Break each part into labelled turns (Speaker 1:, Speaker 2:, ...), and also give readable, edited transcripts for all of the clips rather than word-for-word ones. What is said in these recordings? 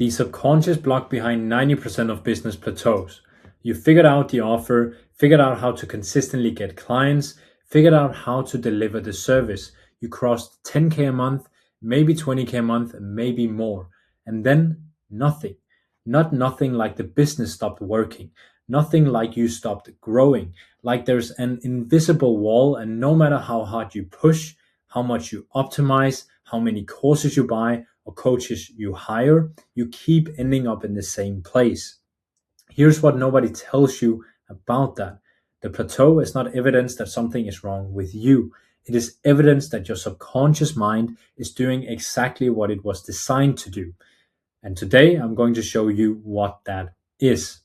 Speaker 1: The subconscious block behind 90% of business plateaus. You figured out the offer, figured out how to consistently get clients, figured out how to deliver the service. You crossed 10K a month, maybe 20K a month, maybe more. And then nothing. Not nothing like the business stopped working. Nothing like you stopped growing. Like there's an invisible wall, and no matter how hard you push, how much you optimize, how many courses you buy or coaches you hire, you keep ending up in the same place. Here's what nobody tells you about that. The plateau is not evidence that something is wrong with you. It is evidence that your subconscious mind is doing exactly what it was designed to do. And today I'm going to show you what that is.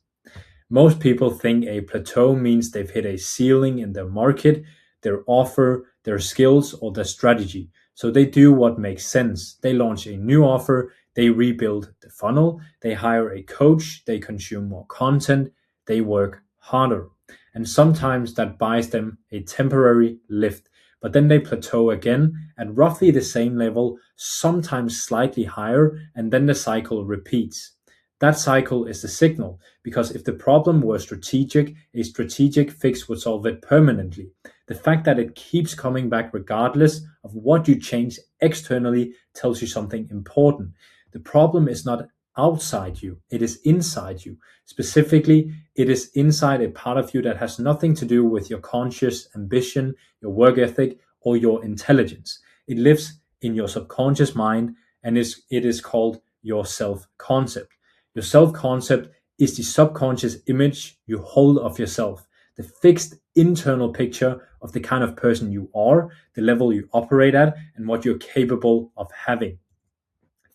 Speaker 1: Most people think a plateau means they've hit a ceiling in their market, their offer, their skills, or their strategy. So they do what makes sense. They launch a new offer, they rebuild the funnel, they hire a coach, they consume more content, they work harder. And sometimes that buys them a temporary lift, but then they plateau again at roughly the same level, sometimes slightly higher, and then the cycle repeats. That cycle is the signal, because if the problem were strategic, a strategic fix would solve it permanently. The fact that it keeps coming back regardless of what you change externally tells you something important. The problem is not outside you, it is inside you. Specifically, it is inside a part of you that has nothing to do with your conscious ambition, your work ethic, or your intelligence. It lives in your subconscious mind, and it is called your self-concept. Your self-concept is the subconscious image you hold of yourself, the fixed internal picture of the kind of person you are, the level you operate at, and what you're capable of having.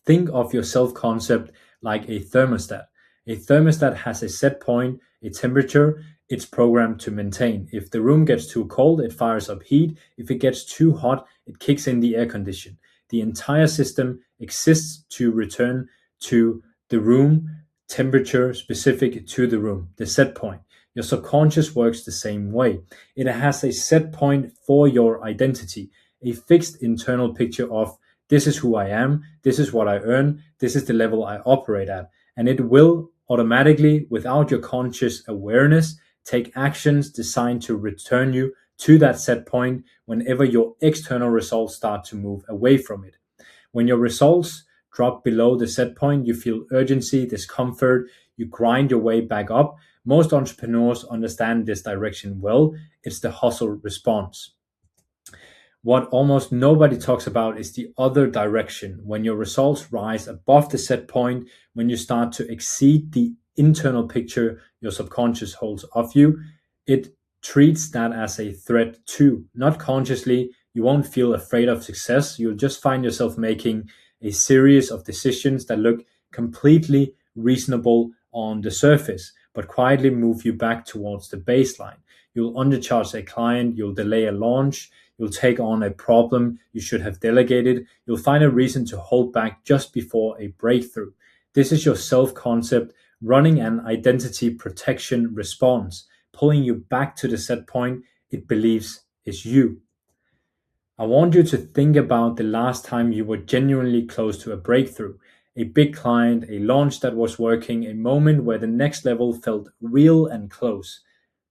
Speaker 1: Think of your self-concept like a thermostat. A thermostat has a set point, a temperature it's programmed to maintain. If the room gets too cold, it fires up heat. If it gets too hot, it kicks in the air condition. The entire system exists to return to the room temperature specific to the room, the set point. Your subconscious works the same way. It has a set point for your identity, a fixed internal picture of this is who I am, this is what I earn, this is the level I operate at. And it will automatically, without your conscious awareness, take actions designed to return you to that set point whenever your external results start to move away from it. When your results drop below the set point, you feel urgency, discomfort, you grind your way back up. Most entrepreneurs understand this direction well. It's the hustle response. What almost nobody talks about is the other direction. When your results rise above the set point, when you start to exceed the internal picture your subconscious holds of you, it treats that as a threat too. Not consciously, you won't feel afraid of success. You'll just find yourself making a series of decisions that look completely reasonable on the surface, but quietly move you back towards the baseline. You'll undercharge a client, you'll delay a launch, you'll take on a problem you should have delegated, you'll find a reason to hold back just before a breakthrough. This is your self-concept running an identity protection response, pulling you back to the set point it believes is you. I want you to think about the last time you were genuinely close to a breakthrough, a big client, a launch that was working, a moment where the next level felt real and close.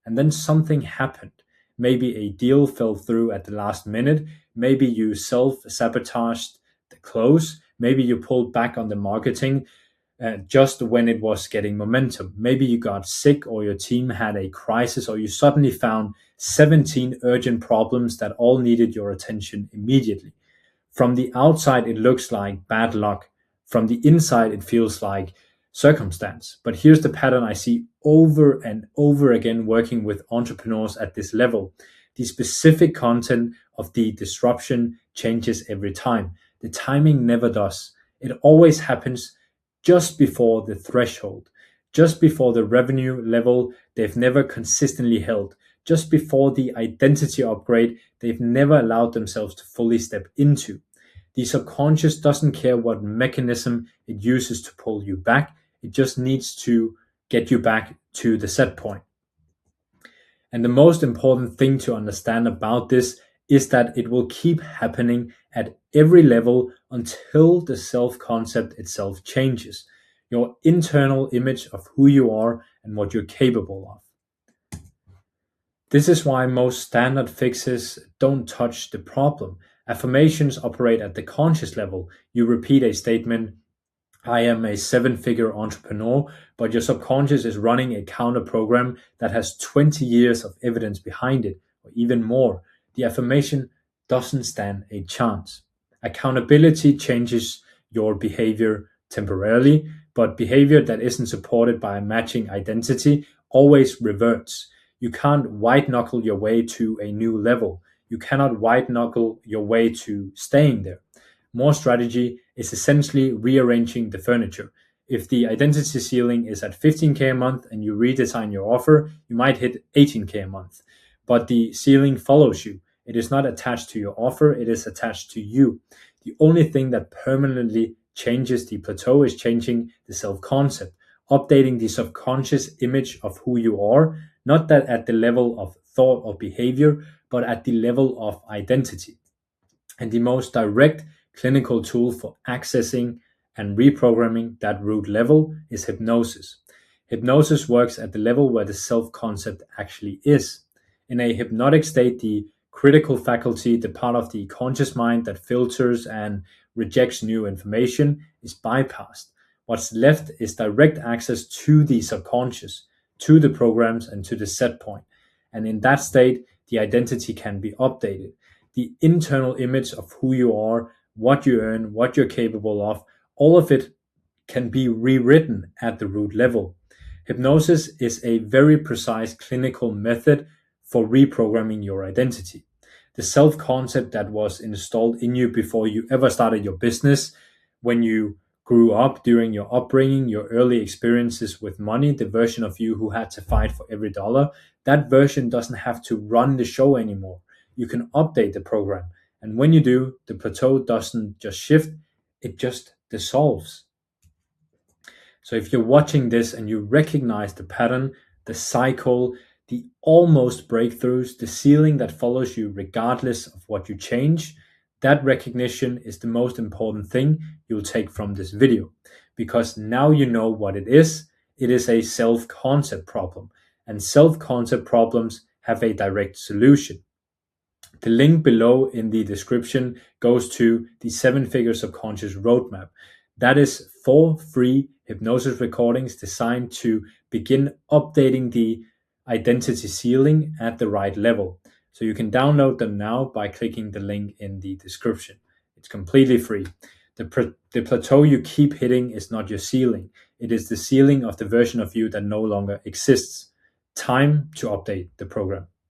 Speaker 1: And then something happened. Maybe a deal fell through at the last minute. Maybe you self-sabotaged the close. Maybe you pulled back on the marketing just when it was getting momentum. Maybe you got sick, or your team had a crisis, or you suddenly found 17 urgent problems that all needed your attention immediately. From the outside, it looks like bad luck. From the inside, it feels like circumstance. But here's the pattern I see over and over again working with entrepreneurs at this level. The specific content of the disruption changes every time. The timing never does. It always happens just before the threshold, just before the revenue level they've never consistently held, just before the identity upgrade they've never allowed themselves to fully step into. The subconscious doesn't care what mechanism it uses to pull you back. It just needs to get you back to the set point. And the most important thing to understand about this is that it will keep happening at every level until the self-concept itself changes. your internal image of who you are and what you're capable of. This is why most standard fixes don't touch the problem. Affirmations operate at the conscious level. You repeat a statement, I am a 7-figure entrepreneur, but your subconscious is running a counter program that has 20 years of evidence behind it, or even more. The affirmation doesn't stand a chance. Accountability changes your behavior temporarily, but behavior that isn't supported by a matching identity always reverts. You can't white knuckle your way to a new level. You cannot white knuckle your way to staying there. More strategy is essentially rearranging the furniture. If the identity ceiling is at 15K a month and you redesign your offer, you might hit 18K a month. But the ceiling follows you. It is not attached to your offer, it is attached to you. The only thing that permanently changes the plateau is changing the self-concept, updating the subconscious image of who you are, not that at the level of thought or behavior, but at the level of identity. And the most direct clinical tool for accessing and reprogramming that root level is hypnosis. Hypnosis works at the level where the self-concept actually is. In a hypnotic state, the critical faculty, the part of the conscious mind that filters and rejects new information, is bypassed. What's left is direct access to the subconscious, to the programs, and to the set point. And in that state, the identity can be updated. The internal image of who you are, what you earn, what you're capable of, all of it can be rewritten at the root level. Hypnosis is a very precise clinical method for reprogramming your identity. The self-concept that was installed in you before you ever started your business, when you grew up, during your upbringing, your early experiences with money, the version of you who had to fight for every dollar, that version doesn't have to run the show anymore. You can update the program. And when you do, the plateau doesn't just shift, it just dissolves. So if you're watching this and you recognize the pattern, the cycle, the almost breakthroughs, the ceiling that follows you regardless of what you change, that recognition is the most important thing you'll take from this video, because now you know what it is. It is a self-concept problem, and self-concept problems have a direct solution. The link below in the description goes to the 7-figure subconscious roadmap. That is 4 free hypnosis recordings designed to begin updating the identity ceiling at the right level. So you can download them now by clicking the link in the description. It's completely free. The plateau you keep hitting is not your ceiling. It is the ceiling of the version of you that no longer exists. Time to update the program.